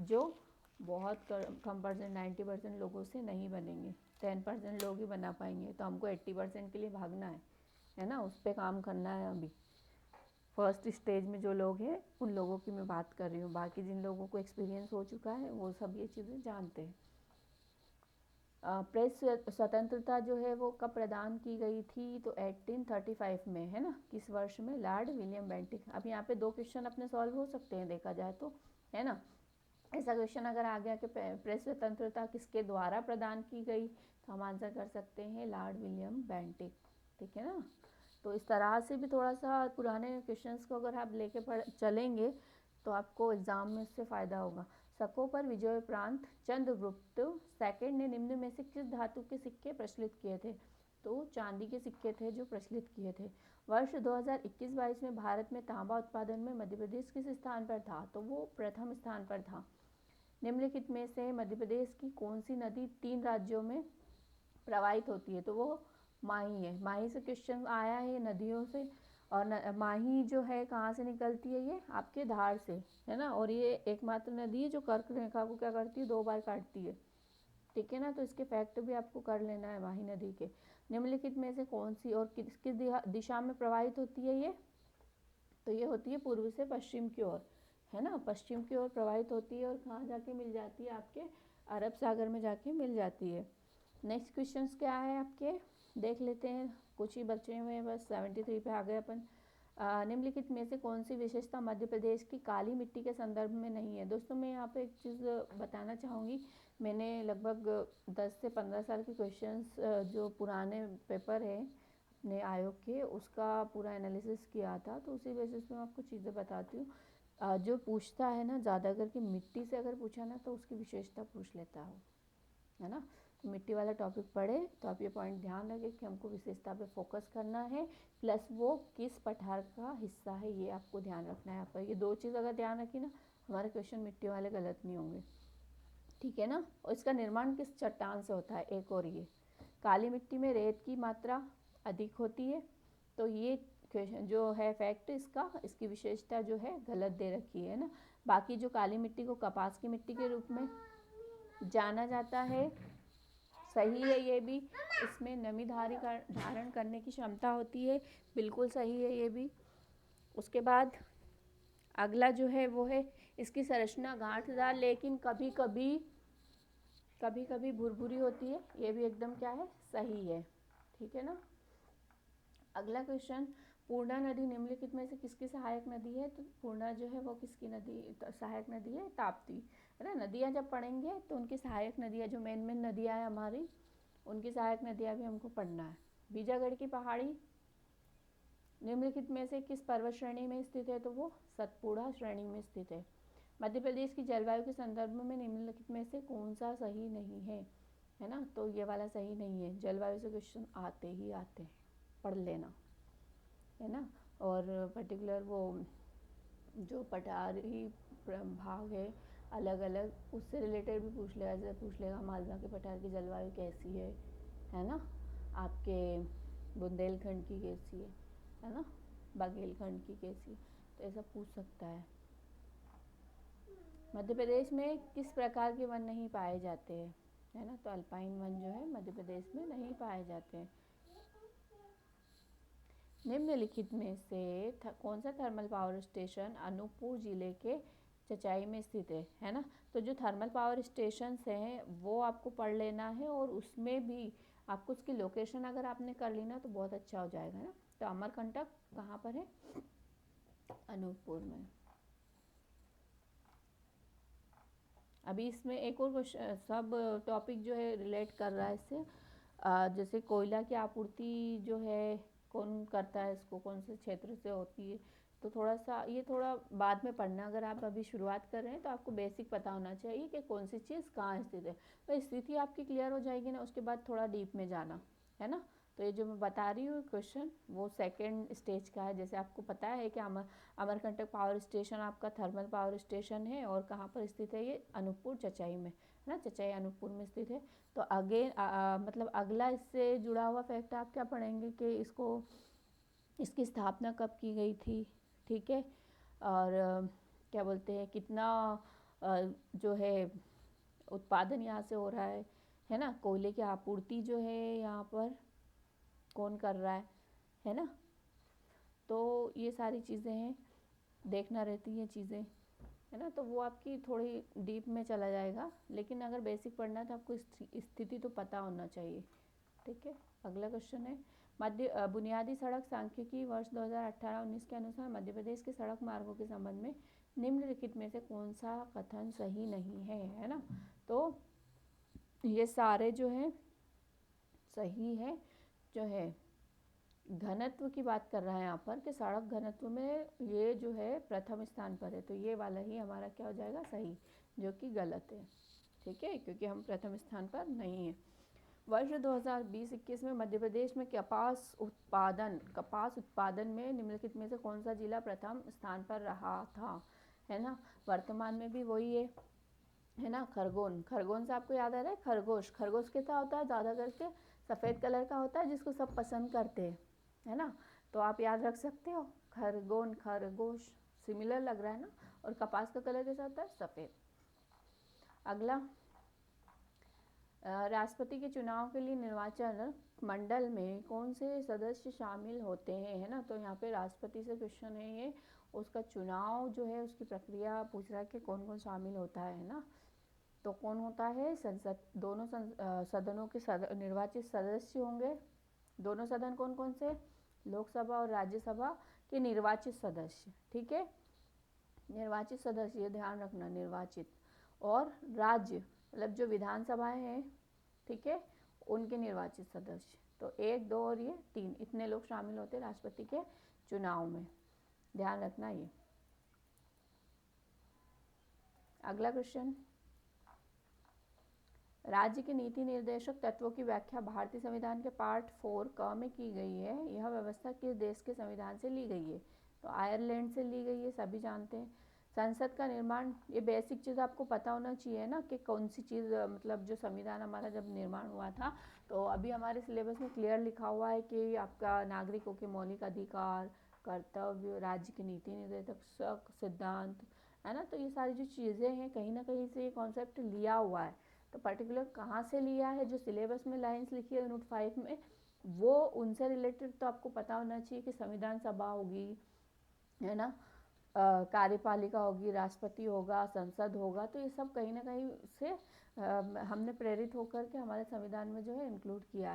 जो बहुत कम परसेंट 90% लोगों से नहीं बनेंगे, 10% लोग ही बना पाएंगे। तो हमको 80% के लिए भागना है ना, उस पर काम करना है। अभी फर्स्ट स्टेज में जो लोग हैं उन लोगों की मैं बात कर रही हूँ, बाकी जिन लोगों को एक्सपीरियंस हो चुका है वो सब ये चीज़ें जानते हैं। प्रेस स्वतंत्रता जो है वो कब प्रदान की गई थी? तो 1835 में, है ना। किस वर्ष में? Lord William Bentinck. अब यहाँ पे दो क्वेश्चन अपने सॉल्व हो सकते हैं देखा जाए तो, है ना। ऐसा क्वेश्चन अगर आ गया कि प्रेस स्वतंत्रता किसके द्वारा प्रदान की गई, तो हम आंसर कर सकते हैं लॉर्ड विलियम बेंटिक। ठीक है ना। तो इस तरह से भी थोड़ा सा पुराने क्वेश्चंस को अगर आप लेके चलेंगे तो आपको एग्जाम में इससे फ़ायदा होगा। शकों पर विजय प्रांत चंद्रगुप्त सेकंड ने निम्न में से किस धातु के सिक्के प्रचलित किए थे? तो चांदी के सिक्के थे जो प्रचलित किए थे। वर्ष 2021-22 में भारत में तांबा उत्पादन में मध्य प्रदेश किस स्थान पर था? तो वो प्रथम स्थान पर था। निम्नलिखित में से मध्य प्रदेश की कौन सी नदी 3 राज्यों में प्रवाहित होती है? तो वो माही है। माही से क्वेश्चन आया है नदियों से, और माही जो है कहाँ से निकलती है? ये आपके धार से, है ना। और ये एकमात्र नदी है जो कर्क रेखा को क्या करती है? 2 बार काटती है। ठीक है ना। तो इसके फैक्ट भी आपको कर लेना है माही नदी के। निम्नलिखित में से कौन सी और किस किस दिशा में प्रवाहित होती है ये? तो ये होती है पूर्व से पश्चिम की ओर, है ना। पश्चिम की ओर प्रवाहित होती है और कहाँ जाके मिल जाती है? आपके अरब सागर में जाके मिल जाती है। नेक्स्ट क्वेश्चंस क्या है आपके, देख लेते हैं, कुछ ही बचे हुए हैं बस। 73 पे आ गए अपन। निम्नलिखित में से कौन सी विशेषता मध्य प्रदेश की काली मिट्टी के संदर्भ में नहीं है? दोस्तों मैं यहाँ पे एक चीज़ बताना चाहूँगी, मैंने लगभग 10 से 15 साल के क्वेश्चंस जो पुराने पेपर है अपने आयोग के, उसका पूरा एनालिसिस किया था, तो उसी बेसिस पे मैं आपको चीज़ें बताती हूँ। जो पूछता है ना ज़्यादा करके मिट्टी से अगर पूछा ना तो उसकी विशेषता पूछ लेता है ना। तो मिट्टी वाला टॉपिक पढ़े तो आप ये पॉइंट ध्यान रखें कि हमको विशेषता पे फोकस करना है, प्लस वो किस पठार का हिस्सा है ये आपको ध्यान रखना है। यहाँ पर ये दो चीज़ अगर ध्यान रखी ना, हमारे क्वेश्चन मिट्टी वाले गलत नहीं होंगे, ठीक है ना। और इसका निर्माण किस चट्टान से होता है, एक और ये काली मिट्टी में रेत की मात्रा अधिक होती है। तो ये क्वेश्चन जो है फैक्ट इसका, इसकी विशेषता जो है गलत दे रखी है ना। बाकी जो काली मिट्टी को कपास की मिट्टी के रूप में जाना जाता है, सही है ये भी। इसमें नमी धारण करने की क्षमता होती है, बिल्कुल सही है ये भी। उसके बाद अगला जो है वो है इसकी संरचना गांठदार लेकिन कभी कभी भुरभुरी होती है, ये भी एकदम क्या है, सही है, ठीक है ना। अगला क्वेश्चन, पूर्णा नदी निम्नलिखित में से किसकी सहायक नदी है। तो पूर्णा जो है वो किसकी नदी सहायक नदी है, ताप्ती, है ना। नदियाँ जब पढ़ेंगे तो उनकी सहायक नदियाँ जो मेन नदियाँ हैं हमारी, उनकी सहायक नदियाँ भी हमको पढ़ना है। बीजागढ़ की पहाड़ी निम्नलिखित में से किस पर्वत श्रेणी में स्थित है, तो वो सतपुड़ा श्रेणी में स्थित है। मध्य प्रदेश की जलवायु के संदर्भ में निम्नलिखित में से कौन सा सही नहीं है ना। तो ये वाला सही नहीं है, जलवायु से क्वेश्चन आते ही आते हैं, पढ़ लेना, है ना। और पर्टिकुलर वो जो पठारी भाग है अलग अलग, उससे रिलेटेड भी पूछ लेगा, जैसे पूछ लेगा मालवा के पठार की जलवायु कैसी है ना। आपके बुंदेलखंड की कैसी है ना, बाघेलखंड की कैसी, तो ऐसा पूछ सकता है। मध्य प्रदेश में किस प्रकार के वन नहीं पाए जाते हैं, है ना। तो अल्पाइन वन जो है मध्य प्रदेश में नहीं पाए जाते हैं। निम्नलिखित में से कौन सा थर्मल पावर स्टेशन अनूपपुर जिले के चचाई में स्थित है ना। तो जो थर्मल पावर स्टेशन हैं वो आपको पढ़ लेना है, और उसमें भी आपको उसकी लोकेशन अगर आपने कर ली ना तो बहुत अच्छा हो जाएगा ना। तो अमरकंटक कहाँ पर है, अनूपपुर में। अभी इसमें एक और क्वेश्चन, सब टॉपिक जो है रिलेट कर रहा है इससे। जैसे कोयला की आपूर्ति जो है कौन करता है इसको, कौन से क्षेत्र से होती है, तो थोड़ा सा ये थोड़ा बाद में पढ़ना। अगर आप अभी शुरुआत कर रहे हैं तो आपको बेसिक पता होना चाहिए कि कौन सी चीज़ कहाँ स्थित है। तो स्थिति आपकी क्लियर हो जाएगी ना, उसके बाद थोड़ा डीप में जाना, है ना। तो ये जो मैं बता रही हूँ क्वेश्चन वो सेकेंड स्टेज का है। जैसे आपको पता है कि अमरकंटक पावर स्टेशन आपका थर्मल पावर स्टेशन है, और कहाँ पर स्थित है, ये अनूपपुर चचाई में, है ना। चचाई अनूपपुर में स्थित है। तो अगेन मतलब अगला इससे जुड़ा हुआ फैक्ट आप क्या पढ़ेंगे कि इसकी स्थापना कब की गई थी, ठीक है। और क्या बोलते हैं कितना जो है उत्पादन यहाँ से हो रहा है ना। कोयले की आपूर्ति जो है यहाँ पर कौन कर रहा है ना। तो ये सारी चीज़ें हैं, देखना रहती हैं चीज़ें, है ना। तो वो आपकी थोड़ी डीप में चला जाएगा, लेकिन अगर बेसिक पढ़ना है तो आपको स्थिति तो पता होना चाहिए, ठीक है। अगला क्वेश्चन है, बुनियादी सड़क सांख्यिकी वर्ष 2018-19 के अनुसार मध्य प्रदेश के सड़क मार्गों के संबंध में निम्नलिखित में से कौन सा कथन सही नहीं है ना। तो ये सारे जो है सही है। जो है घनत्व की बात कर रहा है यहाँ पर कि सड़क घनत्व में ये जो है प्रथम स्थान पर है, तो ये वाला ही हमारा क्या हो जाएगा, सही, जो कि गलत है, ठीक है, क्योंकि हम प्रथम स्थान पर नहीं है। वर्ष 2020-21 में मध्य प्रदेश में कपास उत्पादन में निम्नलिखित में से कौन सा जिला प्रथम स्थान पर रहा था, है ना। वर्तमान में भी वही है ना। खरगोन से आपको याद आ रहा है, खरगोश कैसा होता है, ज़्यादा करके सफ़ेद कलर का होता है जिसको सब पसंद करते हैं, है ना। तो आप याद रख सकते हो, खरगोश सिमिलर लग रहा है ना। और कपास का कलर कैसा होता है, सफ़ेद। अगला, राष्ट्रपति के चुनाव के लिए निर्वाचन मंडल में कौन से सदस्य शामिल होते हैं, है ना। तो यहाँ पे राष्ट्रपति से क्वेश्चन है ये, उसका चुनाव जो है उसकी प्रक्रिया पूछ रहा है कि कौन कौन शामिल होता है ना। तो कौन होता है, संसद, दोनों सदनों के निर्वाचित सदस्य होंगे। दोनों सदन कौन कौन से, लोकसभा और राज्यसभा के निर्वाचित सदस्य, ठीक है। निर्वाचित सदस्य, ये ध्यान रखना, निर्वाचित। और राज्य मतलब जो विधानसभाएं हैं, ठीक है, उनके निर्वाचित सदस्य। तो 1, 2 और ये 3, इतने लोग शामिल होते हैं राष्ट्रपति के चुनाव में, ध्यान रखना ये। अगला क्वेश्चन, राज्य के नीति निर्देशक तत्वों की व्याख्या भारतीय संविधान के पार्ट 4 क में की गई है। यह व्यवस्था किस देश के संविधान से ली गई है, तो आयरलैंड से ली गई है, सभी जानते हैं। संसद का निर्माण, ये बेसिक चीज़ आपको पता होना चाहिए ना कि कौन सी चीज़, मतलब जो संविधान हमारा जब निर्माण हुआ था तो अभी हमारे सिलेबस में क्लियर लिखा हुआ है कि आपका नागरिकों के मौलिक अधिकार, कर्तव्य, राज्य की नीति निर्देशक सिद्धांत, है ना। तो ये सारी जो चीज़ें हैं कहीं ना कहीं से ये कॉन्सेप्ट लिया हुआ है। तो पर्टिकुलर कहाँ से लिया है, जो सिलेबस में लाइन्स लिखी है नोट 5 में, वो उनसे रिलेटेड तो आपको पता होना चाहिए कि संविधान सभा होगी, है ना, कार्यपालिका होगी, राष्ट्रपति होगा, संसद होगा। तो ये सब कहीं ना कहीं से हमने प्रेरित होकर के हमारे संविधान में जो है इंक्लूड किया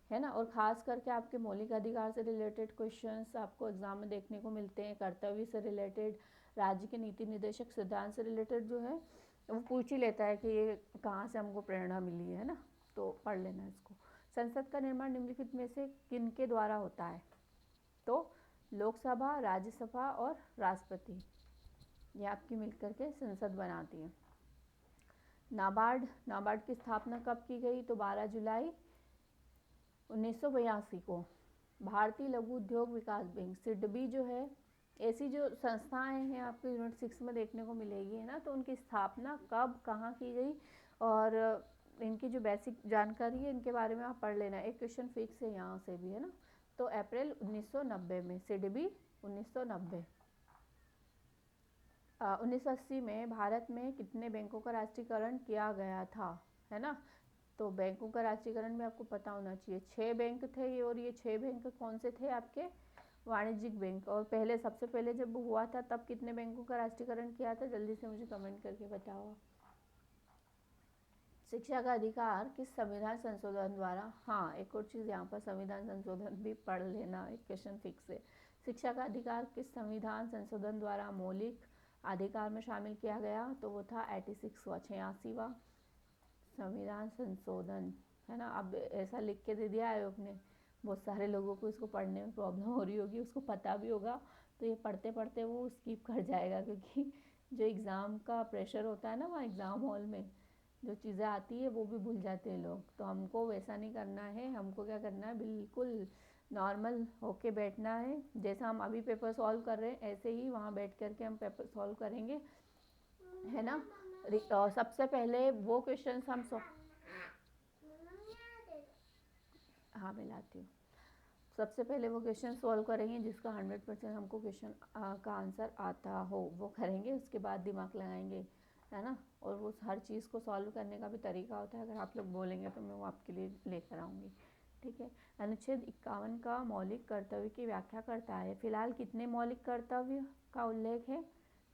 है ना। और ख़ास करके आपके मौलिक अधिकार से रिलेटेड क्वेश्चंस आपको एग्जाम में देखने को मिलते हैं। कर्तव्य से रिलेटेड, राज्य के नीति निर्देशक सिद्धांत से रिलेटेड जो है वो पूछ ही लेता है कि ये कहाँ से हमको प्रेरणा मिली है ना। तो पढ़ लेना इसको। संसद का निर्माण निम्नलिखित में से किन के द्वारा होता है? तो लोकसभा, राज्यसभा और राष्ट्रपति, ये आपकी मिलकर के संसद बनाती है। नाबार्ड की स्थापना कब की गई? तो 12 जुलाई 1982 को। भारतीय लघु उद्योग विकास बैंक, सिडबी जो है, ऐसी जो संस्थाएं हैं आपको यूनिट 6 में देखने को मिलेगी, है ना। तो उनकी स्थापना कब, कहाँ की गई और इनकी जो बेसिक जानकारी है इनके बारे में आप पढ़ लेना। एक क्वेश्चन फिक्स है यहाँ से भी, है ना। तो अप्रैल 1990 में, सिडबी 1990। 1980 में भारत में कितने बैंकों का राष्ट्रीयकरण किया गया था, है ना। तो बैंकों का राष्ट्रीयकरण में आपको पता होना चाहिए 6 बैंक थे ये, और ये 6 बैंक कौन से थे? आपके वाणिज्यिक बैंक। और पहले, सबसे पहले जब हुआ था तब कितने बैंकों का राष्ट्रीयकरण किया था? जल्दी से मुझे कमेंट करके बताओ। शिक्षा का अधिकार किस संविधान संशोधन द्वारा, हाँ एक और चीज़ यहाँ पर संविधान संशोधन भी पढ़ लेना, एक क्वेश्चन फिक्स है। शिक्षा का अधिकार किस संविधान संशोधन द्वारा मौलिक अधिकार में शामिल किया गया? तो वो था 86वां, 86वां संविधान संशोधन, है ना। अब ऐसा लिख के दे दिया आयोग ने, बहुत सारे लोगों को इसको पढ़ने में प्रॉब्लम हो रही होगी, उसको पता भी होगा तो ये पढ़ते पढ़ते वो स्किप कर जाएगा, क्योंकि जो एग्ज़ाम का प्रेशर होता है ना वहाँ एग्ज़ाम हॉल में, जो चीज़ें आती है वो भी भूल जाते हैं लोग। तो हमको वैसा नहीं करना है, हमको क्या करना है, बिल्कुल नॉर्मल होके बैठना है। जैसा हम अभी पेपर सॉल्व कर रहे हैं ऐसे ही वहाँ बैठ करके हम पेपर सॉल्व करेंगे, है ना। सबसे पहले वो क्वेश्चन हम हाँ मैं लाती हूँ। सबसे पहले वो क्वेश्चन सॉल्व करेंगे जिसका 100% हमको क्वेश्चन का आंसर आता हो, वो करेंगे। उसके बाद दिमाग लगाएंगे, है ना। और वो हर चीज़ को सॉल्व करने का भी तरीका होता है, अगर आप लोग बोलेंगे तो मैं वो आपके लिए लेकर आऊँगी, ठीक है। अनुच्छेद 51 का मौलिक कर्तव्य की व्याख्या करता है। फिलहाल कितने मौलिक कर्तव्य का उल्लेख है?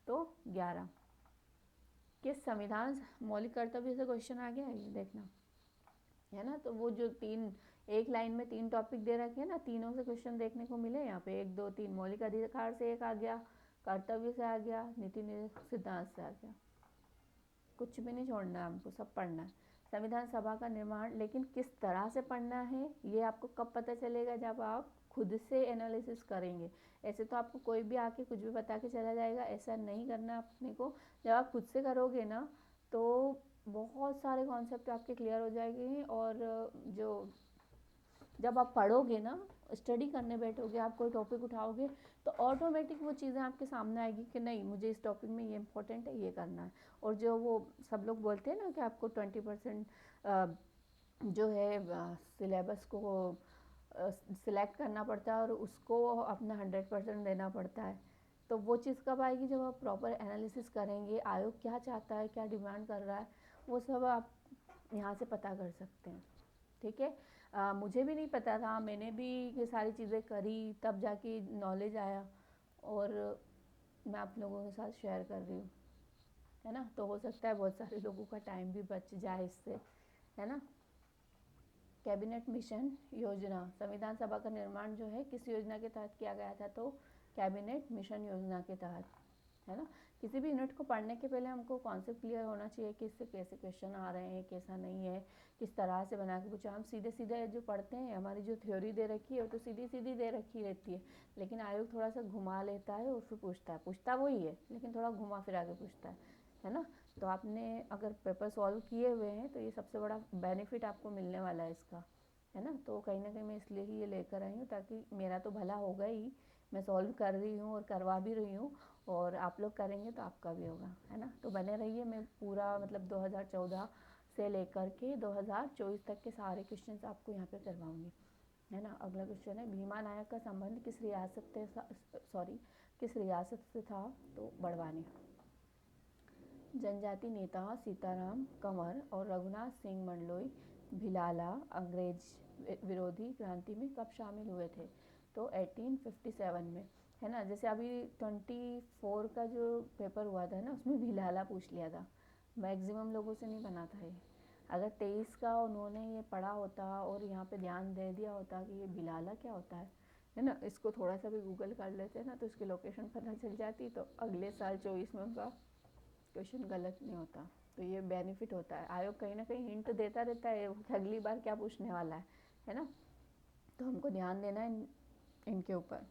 तो 11। किस संविधान मौलिक कर्तव्य से क्वेश्चन आ गया है, देखना, है ना। तो वो जो तीन, एक लाइन में 3 टॉपिक दे रखे हैं ना, तीनों से क्वेश्चन देखने को मिले यहाँ पे। 1 2 3 मौलिक अधिकार से एक आ गया, कर्तव्य से आ गया, नीति निर्देशक सिद्धांत से आ गया। कुछ भी नहीं छोड़ना है हमको, सब पढ़ना है। संविधान सभा का निर्माण लेकिन किस तरह से पढ़ना है ये आपको कब पता चलेगा? जब आप खुद से एनालिसिस करेंगे। ऐसे तो आपको कोई भी आके कुछ भी बता के चला जाएगा, ऐसा नहीं करना अपने को। जब आप खुद से करोगे ना तो बहुत सारे कॉन्सेप्ट आपके क्लियर हो जाएंगे। और जो जब आप पढ़ोगे ना, स्टडी करने बैठोगे, आप कोई टॉपिक उठाओगे तो ऑटोमेटिक वो चीज़ें आपके सामने आएगी कि नहीं मुझे इस टॉपिक में ये इंपॉर्टेंट है, ये करना है। और जो वो सब लोग बोलते हैं ना कि आपको 20% जो है सिलेबस को सिलेक्ट करना पड़ता है और उसको अपना 100% देना पड़ता है, तो वो चीज़ कब आएगी? जब आप प्रॉपर एनालिसिस करेंगे, आयोग क्या चाहता है, क्या डिमांड कर रहा है, वो सब आप यहाँ से पता कर सकते हैं, ठीक है। मुझे भी नहीं पता था, मैंने भी ये सारी चीज़ें करी तब जाके नॉलेज आया, और मैं आप लोगों के साथ शेयर कर रही हूँ, है ना। तो हो सकता है बहुत सारे लोगों का टाइम भी बच जाए इससे, है ना। कैबिनेट मिशन योजना, संविधान सभा का निर्माण जो है किस योजना के तहत किया गया था? तो कैबिनेट मिशन योजना के तहत, है ना। किसी भी यूनिट को पढ़ने के पहले हमको कॉन्सेप्ट क्लियर होना चाहिए कि इससे कैसे क्वेश्चन आ रहे हैं, कैसा नहीं है, किस तरह से बना के पूछा। हम सीधे सीधे जो पढ़ते हैं, हमारी जो थ्योरी दे रखी है वो तो सीधी सीधी दे रखी रहती है, लेकिन आयोग थोड़ा सा घुमा लेता है और फिर पूछता वही है लेकिन थोड़ा घुमा फिरा के पूछता है ना। तो आपने अगर पेपर सॉल्व किए हुए हैं तो ये सबसे बड़ा बेनिफिट आपको मिलने वाला है इसका, है ना। तो कहीं ना कहीं मैं इसलिए ही ये लेकर आई हूँ ताकि मेरा तो भला होगा ही, मैं सॉल्व कर रही हूँ और करवा भी रही हूँ, और आप लोग करेंगे तो आपका भी होगा, है ना। तो बने रहिए, मैं पूरा मतलब 2014 से लेकर के 2024 तक के सारे क्वेश्चंस आपको यहाँ पे करवाऊंगी, है ना। अगला क्वेश्चन है, भीमा नायक का संबंध किस रियासत से था? तो बड़वानी। जनजाति नेता सीताराम कंवर और रघुनाथ सिंह मंडलोई भिलाला अंग्रेज विरोधी क्रांति में कब शामिल हुए थे? तो 1857 में, है ना। जैसे अभी 24 का जो पेपर हुआ था ना, उसमें भिलाला पूछ लिया था, मैक्सिमम लोगों से नहीं बना था ये। अगर 23 का उन्होंने ये पढ़ा होता और यहाँ पे ध्यान दे दिया होता कि ये भिलाला क्या होता है ना, इसको थोड़ा सा भी गूगल कर लेते ना तो इसकी लोकेशन पता चल जाती, तो अगले साल 24 में उनका क्वेश्चन गलत नहीं होता। तो ये बेनिफिट होता है, आयोग कहीं ना कहीं हिंट देता रहता है कि अगली बार क्या पूछने वाला है ना। तो हमको ध्यान देना है इनके ऊपर।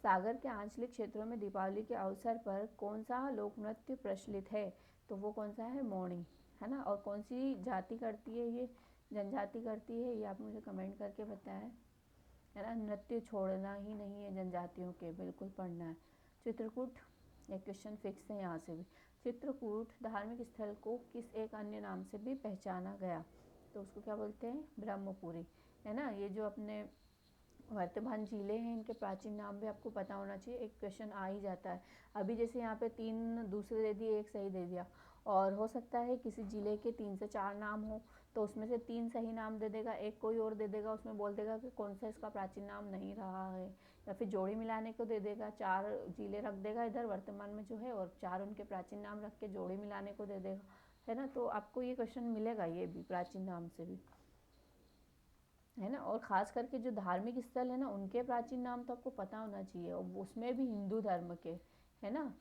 सागर के आंचलिक क्षेत्रों में दीपावली के अवसर पर कौन सा लोक नृत्य प्रचलित है? तो वो कौन सा है? मौनी, है ना। और कौन सी जाति करती है ये? जनजाति करती है, ये आप मुझे कमेंट करके बताएं, है ना। नृत्य छोड़ना ही नहीं है जनजातियों के, बिल्कुल पढ़ना है। चित्रकूट, एक क्वेश्चन फिक्स है यहाँ से भी। चित्रकूट धार्मिक स्थल को किस एक अन्य नाम से भी पहचाना गया? तो उसको क्या बोलते हैं? ब्रह्मपुरी, है ना। ये जो अपने वर्तमान जिले हैं, इनके प्राचीन नाम भी आपको पता होना चाहिए, एक क्वेश्चन आ ही जाता है। अभी जैसे यहाँ पे 3 दूसरे दे दिए, एक सही दे दिया, और हो सकता है किसी जिले के 3 से 4 नाम हो, तो उसमें से 3 सही नाम दे देगा, एक कोई और दे देगा, उसमें बोल देगा कि कौन सा इसका प्राचीन नाम नहीं रहा है, या फिर जोड़ी मिलाने को दे देगा, 4 जिले रख देगा इधर वर्तमान में जो है, और 4 उनके प्राचीन नाम रख के जोड़ी मिलाने को दे देगा, है ना। तो आपको ये क्वेश्चन मिलेगा, ये भी प्राचीन नाम से भी, है ना। और ख़ास करके जो धार्मिक स्थल है ना, उनके प्राचीन नाम तो आपको पता होना चाहिए, और उसमें भी हिंदू धर्म के, है ना,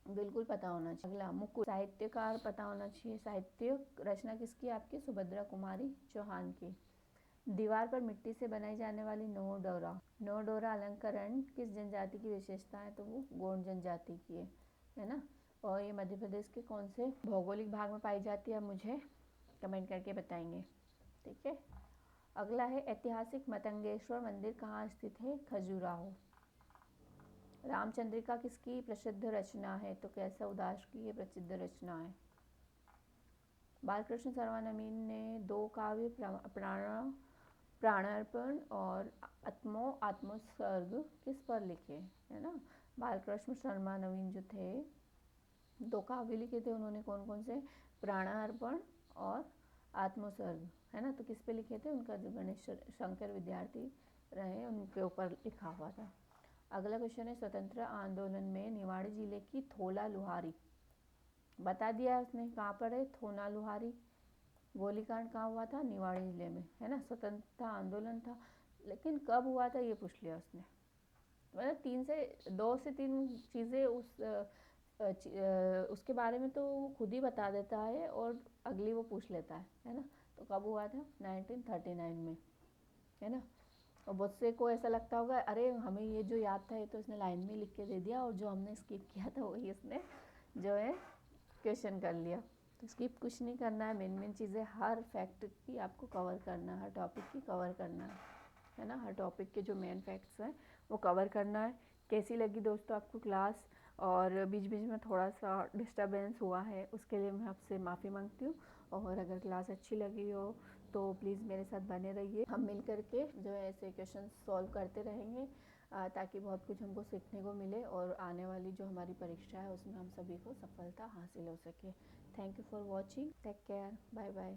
बिल्कुल पता होना चाहिए। अगला, मुकुट, साहित्यकार पता होना चाहिए। साहित्य रचना किसकी? आपकी सुभद्रा कुमारी चौहान की। दीवार पर मिट्टी से बनाई जाने वाली नौ डोरा अलंकरण किस जनजाति की विशेषता है? तो वो गोंड जनजाति की है ना। और ये मध्य प्रदेश के कौन से भौगोलिक भाग में पाई जाती है, मुझे कमेंट करके बताएंगे, ठीक है। अगला है, ऐतिहासिक मतंगेश्वर मंदिर कहाँ स्थित है? खजुराहो। रामचंद्रिका किसकी प्रसिद्ध रचना है? तो कैसा उदास की ये प्रसिद्ध रचना है। बालकृष्ण सर्वनमीन ने 2 काव्य प्राणार्पण और आत्मोत्सर्ग किस पर लिखे, है ना। बालकृष्ण शर्मा नवीन जो थे, 2 काव्य लिखे थे उन्होंने, कौन कौन से? प्राणार्पण और आत्मोत्सर्ग, है ना। तो किस पे लिखे थे? उनका जो गणेश शंकर विद्यार्थी रहे उनके ऊपर लिखा हुआ था। अगला क्वेश्चन है, स्वतंत्र आंदोलन में निवाड़ी जिले की थोला लुहारी, बता दिया उसने कहाँ पर है, थोना लुहारी। गोलीकांड कहाँ हुआ था? निवाड़ी जिले में, है ना। स्वतंत्रता आंदोलन था, लेकिन कब हुआ था ये पूछ लिया उसने। मतलब 2 से 3 चीज़ें उसके बारे में तो खुद ही बता देता है, और अगली वो पूछ लेता है ना। तो कब हुआ था? 1939 में, है ना। और बहुत से को ऐसा लगता होगा, अरे हमें ये जो याद था ये तो इसने लाइन में लिख के दे दिया, और जो हमने स्किप किया था वही इसने जो है क्वेश्चन कर लिया। तो स्किप कुछ नहीं करना है, मेन चीज़ें हर फैक्ट की आपको कवर करना है, हर टॉपिक की कवर करना है ना। हर टॉपिक के जो मेन फैक्ट्स हैं वो कवर करना है। कैसी लगी दोस्तों आपको क्लास? और बीच बीच में थोड़ा सा डिस्टर्बेंस हुआ है, उसके लिए मैं आपसे माफ़ी मांगती हूँ। और अगर क्लास अच्छी लगी हो तो प्लीज़ मेरे साथ बने रहिए, हम मिल करके जो है ऐसे क्वेश्चन सॉल्व करते रहेंगे, ताकि बहुत कुछ हमको सीखने को मिले, और आने वाली जो हमारी परीक्षा है उसमें हम सभी को सफलता हासिल हो सके। Thank you for watching, take care, bye bye.